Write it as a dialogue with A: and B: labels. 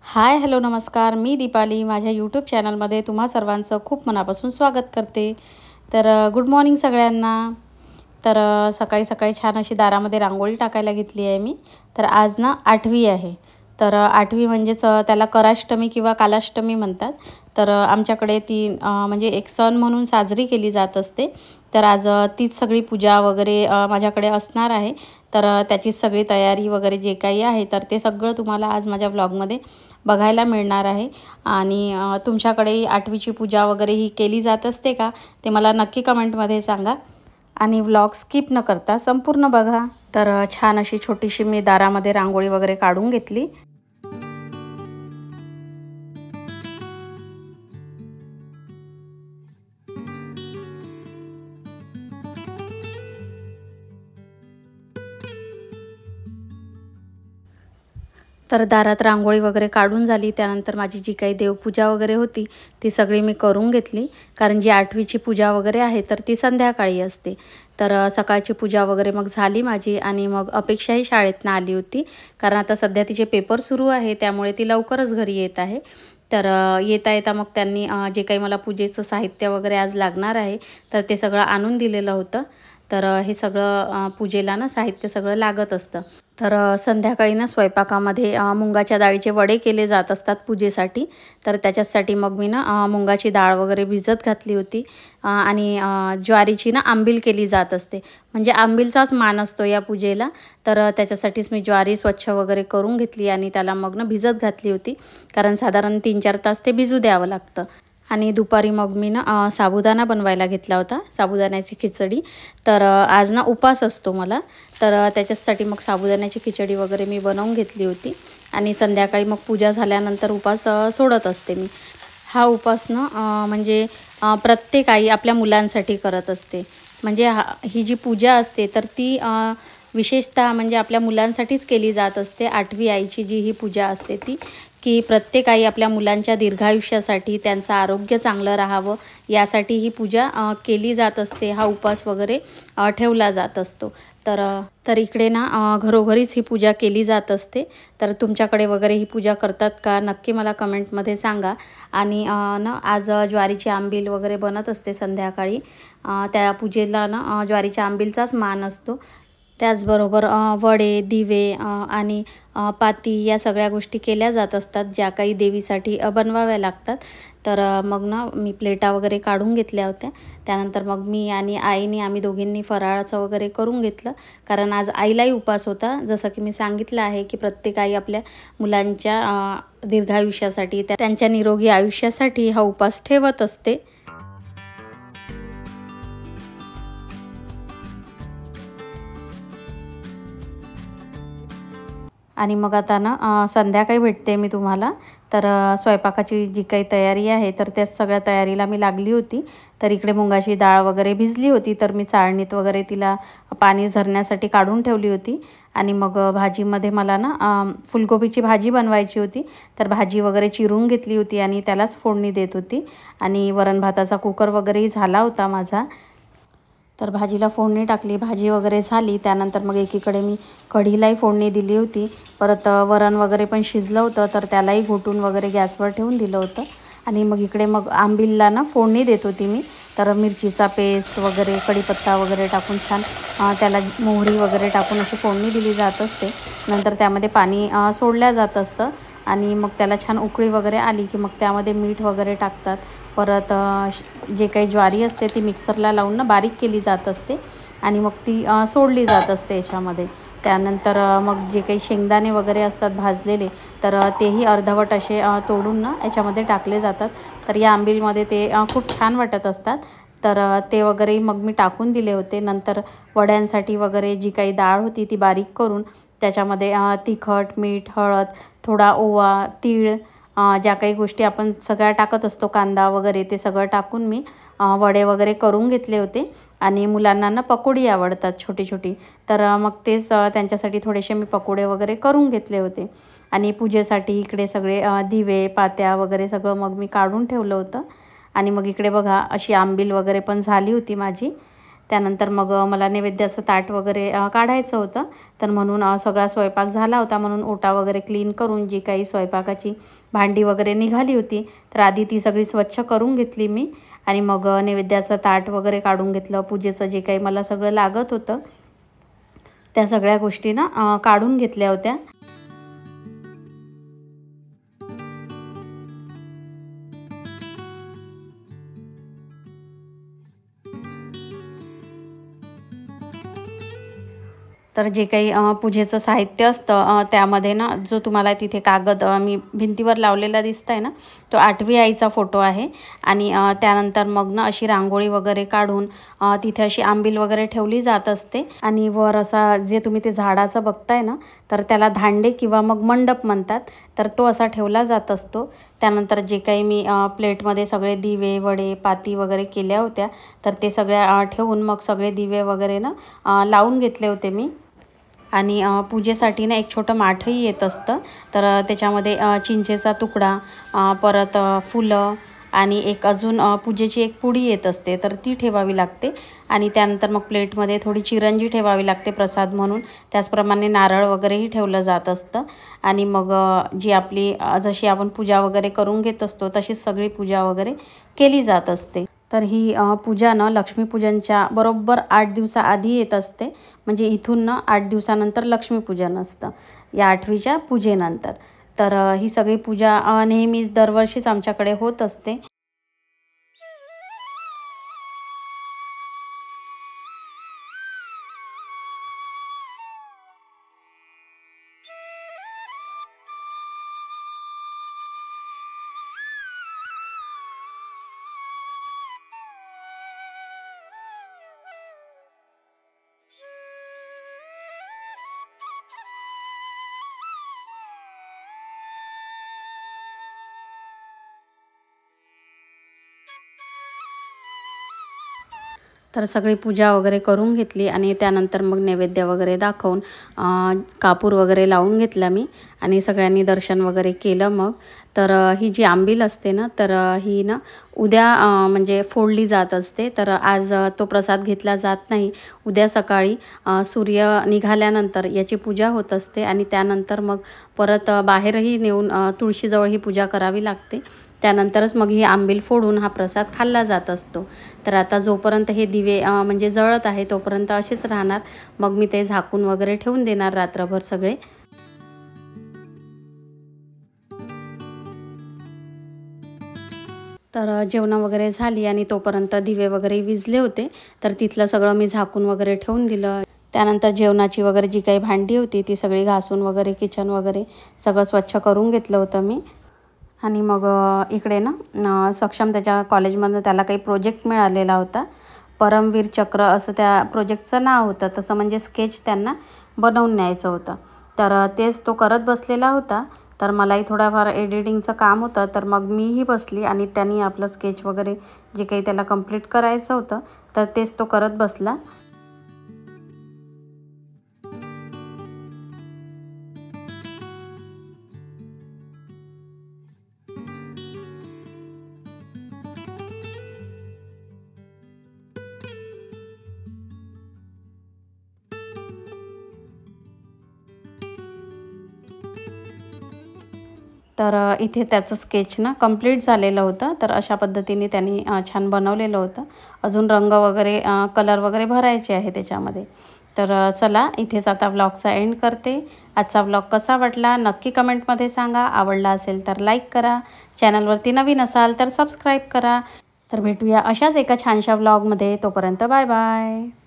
A: Hi hello नमस्कार, मी दीपाली माझ्या YouTube चॅनलमध्ये तुम्हा सर्वांचं खूप मनापासून स्वागत करते। तर गुड मॉर्निंग सगळ्यांना। तर सकाळी सकाळी छान अशी दारामध्ये रांगोळी टाकायला घेतली आहे मी। तर आज ना 8वी आहे। तर 8वी म्हणजेच त्याला कराष्टमी किंवा कालाष्टमी म्हणतात। तर आमच्याकडे ती म्हणजे एक सण म्हणून साजरी केली जात असते। तर आज तीच सगळी पूजा वगैरे माझ्याकडे असणार आहे। तर त्याची सगळी तयारी वगैरे जे काही आहे तर ते सगळं तुम्हाला आज माझ्या व्लॉगमध्ये बघायला मिळणार आहे। आणि तुमच्याकडे 8वीची पूजा वगैरे ही केली जात असते का ते मला नक्की कमेंटमध्ये सांगा। आणि व्लॉग स्किप न करता संपूर्ण बघा। तर छान अशी छोटीशी मी दारामध्ये रांगोळी वगैरे काढून घेतली। तर दारात रांगोळी वगैरे काढून झाली त्यानंतर माझी जी काही देवपूजा वगैरे होती ती सगळी मी करून घेतली। कारण जी 8वीची पूजा वगैरे आहे तर ती संध्याकाळी असते। तर सकाळची पूजा वगैरे मग झाली माझी आणि मग अपेक्षाही शाळेतनं आली होती। कारण आता सध्या तिचे पेपर सुरू आहे त्यामुळे ती लवकरच घरी येत आहे। तर येता येता मग त्यांनी जे काही मला पूजेचं साहित्य वगैरे आज लागणार आहे तर ते सगळं आणून दिलेलं होतं। तर हे सगळं पूजेला ना साहित्य सगळं लागत असतं। तर संध्याकाळी ना स्वयंपाकामध्ये मुंगाच्या डाळीचे वडे केले जात असतात पूजेसाठी। तर त्याच्यासाठी मग मी ना मुंगाची डाळ वगैरे भिजत घातली होती। आणि ज्वारीची ना आंबील केली जात असते। म्हणजे आंबीलचाच मान असतो या पूजेला। तर त्याच्यासाठीच मी ज्वारी स्वच्छ वगैरे करून घेतली आणि त्याला मग ना भिजत घातली होती। कारण साधारण 3-4 तास ते भिजू द्यावं लागतं। आणि दुपारी मग मी ना साबुदाणा बनवायला घेतला होता, साबुदाण्याची खिचडी। तर आज ना उपास असतो मला। तर त्याच्यासाठी मग साबुदाण्याची खिचडी वगैरे मी बनवून घेतली होती। आणि संध्याकाळी मग पूजा झाल्यानंतर उपास सोडत असते मी। हा उपास ना म्हणजे प्रत्येक आई आपल्या मुलांसाठी करत असते। म्हणजे ही जी पूजा असते तर ती विशेषतः म्हणजे आपल्या मुलांसाठीच केली जात असते। 8वी आईची जी ही पूजा असते ती की प्रत्येक आई आपल्या मुलांच्या दीर्घायुष्यासाठी त्यांचं आरोग्य चांगलं राहावं यासाठी ही पूजा केली जात असते। हा उपास वगैरे ठेवला जात असतो। तर इकडे ना घरोघरीच ही पूजा केली जात असते। तर तुमच्याकडे वगैरे ही पूजा करतात का नक्की मला कमेंटमध्ये सांगा। आणि ना आज ज्वारीची आंबील वगैरे बनत असते संध्याकाळी। त्या पूजेला ना ज्वारीच्या आंबीलचाच मान असतो। त्याचबरोबर वडे, दिवे आणि पाती या सगळ्या गोष्टी केल्या जात असतात ज्या काही देवीसाठी बनवाव्या लागतात। तर मग ना मी प्लेटा वगैरे काढून घेतल्या होत्या। त्यानंतर मग मी आणि आईने आम्ही दोघींनी फराळाचं वगैरे करून घेतलं। कारण आज आईलाही उपास होता। जसं की मी सांगितलं आहे की प्रत्येक आई आपल्या मुलांच्या दीर्घायुष्यासाठी त्यांच्या निरोगी आयुष्यासाठी हा उपास ठेवत असते। आणि मग आता ना संध्याकाळी भेटते मी तुम्हाला। तर स्वयंपाकाची जी काही तयारी आहे तर त्या सगळ्या तयारीला मी लागली होती। तर इकडे मुंगाची डाळ वगैरे भिजली होती तर मी चाळणीत वगैरे तिला पाणी झरण्यासाठी काढून ठेवली होती। आणि मग भाजीमध्ये मला ना फुलकोबीची भाजी बनवायची होती। तर भाजी वगैरे चिरून घेतली होती आणि त्यालाच फोडणी देत होती। आणि वरण भाताचा कुकर वगैरेही झाला होता माझा। तर भाजीला फोडणी टाकली, भाजी वगैरे झाली त्यानंतर मग एकीकडे मी कढीलाही फोडणी दिली होती। परत वरण वगैरे पण शिजलं होतं तर त्यालाही घोटून वगैरे गॅसवर ठेवून दिलं होतं। आणि मग इकडे मग आंबीलला ना फोडणी देत होती मी। तर मिरचीचा पेस्ट वगैरे कढीपत्ता वगैरे टाकून छान त्याला मोहरी वगैरे टाकून अशी फोडणी दिली जात असते। नंतर त्यामध्ये पाणी सोडलं जात असतं आणि मग त्याला छान उकळी वगैरे आली की मग त्यामध्ये मीठ वगैरे टाकतात। परत जे काही ज्वारी असते ती मिक्सरला लावून ना बारीक केली जात असते आणि मग ती सोडली जात असते याच्यामध्ये। त्यानंतर मग जे काही शेंगदाणे वगैरे असतात भाजलेले तर तेही अर्धवट असे तोडून ना याच्यामध्ये टाकले जातात। तर या आंबीलमध्ये ते खूप छान वाटत असतात। तर ते वगैरे मग मी टाकून दिले होते। नंतर वड्यांसाठी वगैरे जी काही डाळ होती ती बारीक करून त्याच्यामध्ये तिखट, मीठ, हळद, थोडा ओवा, तीळ ज्या काही गोष्टी आपण सगळ्या टाकत असतो, कांदा वगैरे ते सगळं टाकून मी वडे वगैरे करून घेतले होते। आणि मुलांना ना पकोडी आवडतात छोटी छोटी। तर मग तेच त्यांच्यासाठी थोडेसे मी पकोडे वगैरे करून घेतले होते। आणि पूजेसाठी इकडे सगळे दिवे पात्या वगैरे सगळं मग मी काढून ठेवलं होतं। आणि मग इकडे बघा अशी आंबील वगैरे पण झाली होती माझी। त्यानंतर मग मला नैवेद्याचं ताट वगैरे काढायचं होतं, तर म्हणून सगळा स्वयंपाक झाला होता म्हणून ओटा वगैरे क्लीन करून जी काही स्वयंपाकाची भांडी वगैरे निघाली होती तर आधी ती सगळी स्वच्छ करून घेतली मी आणि मग नैवेद्याचं ताट वगैरे काढून घेतलं. पूजेचं जे काही मला सगळं लागत होतं त्या सगळ्या गोष्टी ना काढून घेतल्या होत्या. तर जे काही पूजेचं साहित्य असतं त्यामध्ये ना जो तुम्हाला तिथे कागद मी भिंतीवर लावलेला दिसत आहे ना तो 8वी आईचा फोटो आहे आणि त्यानंतर मग ना अशी रांगोळी वगैरे काढून तिथे अशी आंबील वगैरे ठेवली जात असते आणि वर असा जे तुम्ही ते झाडाचं बघताय ना तर त्याला धांडे किंवा मग मंडप म्हणतात, तर तो असा ठेवला जात असतो. त्यानंतर जे काही मी प्लेटमध्ये सगळे दिवे वडे पाती वगैरे केल्या होत्या तर ते सगळ्या ठेवून मग सगळे दिवे वगैरे ना लावून घेतले होते मी. आणि पूजेसाठी ना एक छोटं माठही येत असतं, तर त्याच्यामध्ये चिंचेचा तुकडा परत फुलं आणि एक अजून पूजेची एक पुडी येत असते तर ती ठेवावी लागते आणि त्यानंतर मग प्लेटमध्ये थोडी चिरंजी ठेवावी लागते प्रसाद म्हणून. त्याचप्रमाणे नारळ वगैरेही ठेवलं जात असतं आणि मग जी आपली जशी आपण पूजा वगैरे करून घेत असतो तशीच सगळी पूजा वगैरे केली जात असते. तर ही पूजा ना लक्ष्मीपूजनच्या बरोबर 8 दिवसाआधी येत असते, म्हणजे इथून ना 8 दिवसानंतर लक्ष्मीपूजन असतं या 8वीच्या पूजेनंतर. तर ही सगळी पूजा नेहमीच दरवर्षीच आमच्याकडे होत असते. तर सगळी पूजा वगैरे करून घेतली आणि त्यानंतर मग नैवेद्य वगैरे दाखवून कापूर वगैरे लावून घेतला मी आणि सगळ्यांनी दर्शन वगैरे केलं. मग तर ही जी आंबील असते ना तर ही ना उद्या म्हणजे फोडली जात असते, तर आज तो प्रसाद घेतला जात नाही. उद्या सकाळी सूर्य निघाल्यानंतर याची पूजा होत असते आणि त्यानंतर मग परत बाहेरही नेऊन तुळशीजवळ ही पूजा करावी लागते. त्यानंतरच मग ही आंबील फोडून हा प्रसाद खाल्ला जात असतो. तर आता जोपर्यंत हे दिवे म्हणजे जळत आहे तोपर्यंत असेच राहणार, मग मी ते झाकून वगैरे ठेवून देणार रात्रभर सगळे. तर जेवण वगैरे झाली आणि तोपर्यंत दिवे वगैरे विझले होते, तर तिथलं सगळं मी झाकून वगैरे ठेवून दिलं. त्यानंतर जेवणाची वगैरे जी काही भांडी होती ती सगळी घासून वगैरे किचन वगैरे सगळं स्वच्छ करून घेतलं होतं मी. आणि मग इकडे ना सक्षम त्याच्या कॉलेजमधनं त्याला काही प्रोजेक्ट मिळालेला होता. परमवीर चक्र असं त्या प्रोजेक्टचं नाव होतं, तसं म्हणजे स्केच त्यांना बनवून न्यायचं होतं. तर तेच तो करत बसलेला होता. तर मलाही थोडाफार एडिटिंगचं काम होतं, तर मग मीही बसली आणि त्यांनी आपलं स्केच वगैरे जे काही त्याला कंप्लीट करायचं होतं तर तेच तो करत बसला. तर इथे त्याचं स्केच ना कंप्लीट झालेलं होतं. तर अशा पद्धतीने त्यांनी छान बनवलेलं होतं. अजून रंग वगैरे कलर वगैरे भरायचे आहे त्याच्यामध्ये. तर चला इथेच आता व्लॉगचा एंड करते. आजचा व्लॉग कसा वाटला नक्की कमेंटमध्ये सांगा. आवडला असेल तर लाईक करा. चॅनलवरती नवीन असाल तर सबस्क्राईब करा. तर भेटूया अशाच एका छानशा व्लॉगमध्ये. तोपर्यंत बाय बाय.